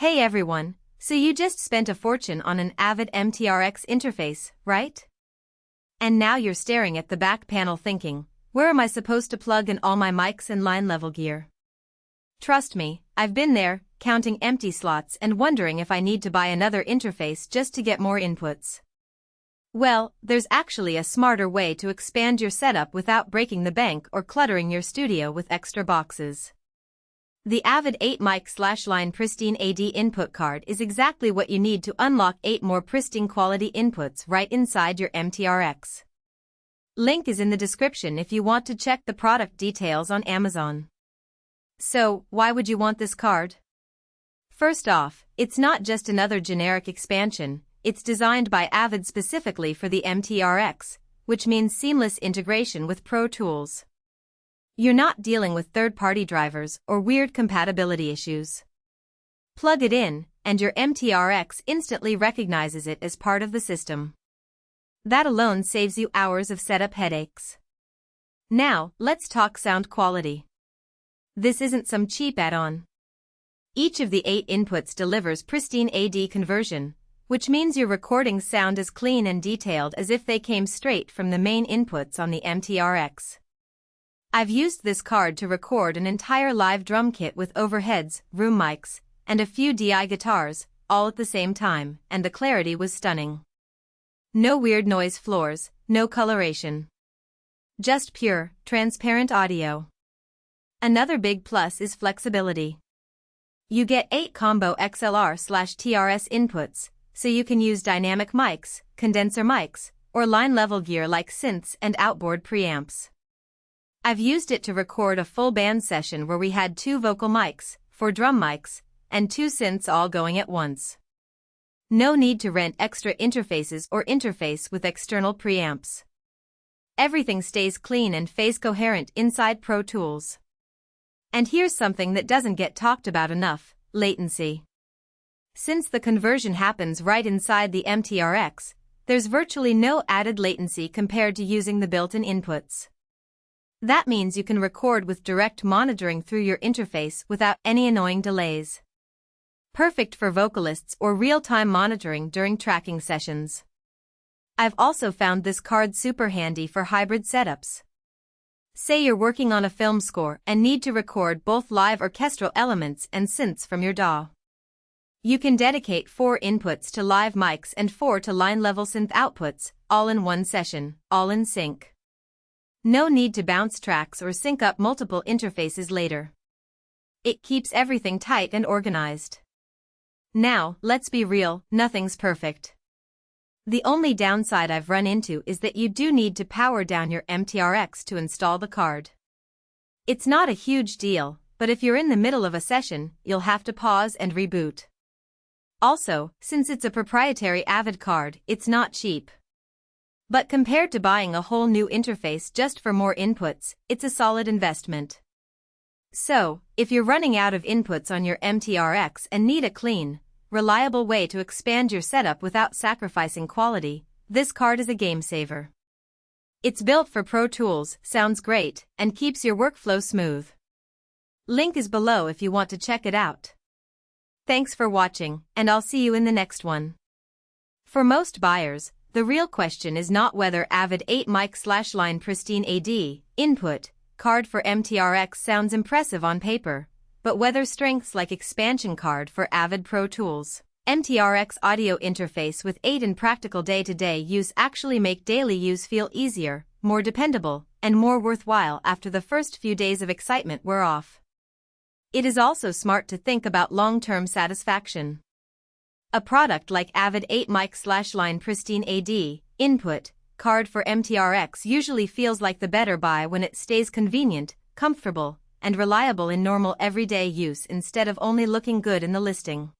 Hey everyone, so you just spent a fortune on an Avid MTRX interface, right? And now you're staring at the back panel thinking, where am I supposed to plug in all my mics and line level gear? Trust me, I've been there, counting empty slots and wondering if I need to buy another interface just to get more inputs. Well, there's actually a smarter way to expand your setup without breaking the bank or cluttering your studio with extra boxes. The Avid 8-mic/line Pristine AD input card is exactly what you need to unlock 8 more pristine quality inputs right inside your MTRX. Link is in the description if you want to check the product details on Amazon. So, why would you want this card? First off, it's not just another generic expansion, it's designed by Avid specifically for the MTRX, which means seamless integration with Pro Tools. You're not dealing with third-party drivers or weird compatibility issues. Plug it in, and your MTRX instantly recognizes it as part of the system. That alone saves you hours of setup headaches. Now, let's talk sound quality. This isn't some cheap add-on. Each of the 8 inputs delivers pristine AD conversion, which means your recordings sound as clean and detailed as if they came straight from the main inputs on the MTRX. I've used this card to record an entire live drum kit with overheads, room mics, and a few DI guitars, all at the same time, and the clarity was stunning. No weird noise floors, no coloration. Just pure, transparent audio. Another big plus is flexibility. You get 8 combo XLR/TRS inputs, so you can use dynamic mics, condenser mics, or line-level gear like synths and outboard preamps. I've used it to record a full band session where we had 2 vocal mics, 4 drum mics, and 2 synths all going at once. No need to rent extra interfaces or interface with external preamps. Everything stays clean and phase coherent inside Pro Tools. And here's something that doesn't get talked about enough: latency. Since the conversion happens right inside the MTRX, there's virtually no added latency compared to using the built-in inputs. That means you can record with direct monitoring through your interface without any annoying delays. Perfect for vocalists or real-time monitoring during tracking sessions. I've also found this card super handy for hybrid setups. Say you're working on a film score and need to record both live orchestral elements and synths from your DAW. You can dedicate 4 inputs to live mics and 4 to line-level synth outputs, all in one session, all in sync. No need to bounce tracks or sync up multiple interfaces later. It keeps everything tight and organized. Now, let's be real, nothing's perfect. The only downside I've run into is that you do need to power down your MTRX to install the card. It's not a huge deal, but if you're in the middle of a session, you'll have to pause and reboot. Also, since it's a proprietary Avid card, it's not cheap. But compared to buying a whole new interface just for more inputs, it's a solid investment. So, if you're running out of inputs on your MTRX and need a clean, reliable way to expand your setup without sacrificing quality, this card is a game saver. It's built for Pro Tools, sounds great, and keeps your workflow smooth. Link is below if you want to check it out. Thanks for watching, and I'll see you in the next one. For most buyers, the real question is not whether Avid 8-mic/line Pristine AD input card for MTRX sounds impressive on paper, but whether strengths like expansion card for Avid Pro Tools, MTRX audio interface with 8 in practical day-to-day use actually make daily use feel easier, more dependable, and more worthwhile after the first few days of excitement wear off. It is also smart to think about long-term satisfaction. A product like Avid 8-mic/line Pristine AD input card for MTRX usually feels like the better buy when it stays convenient, comfortable, and reliable in normal everyday use instead of only looking good in the listing.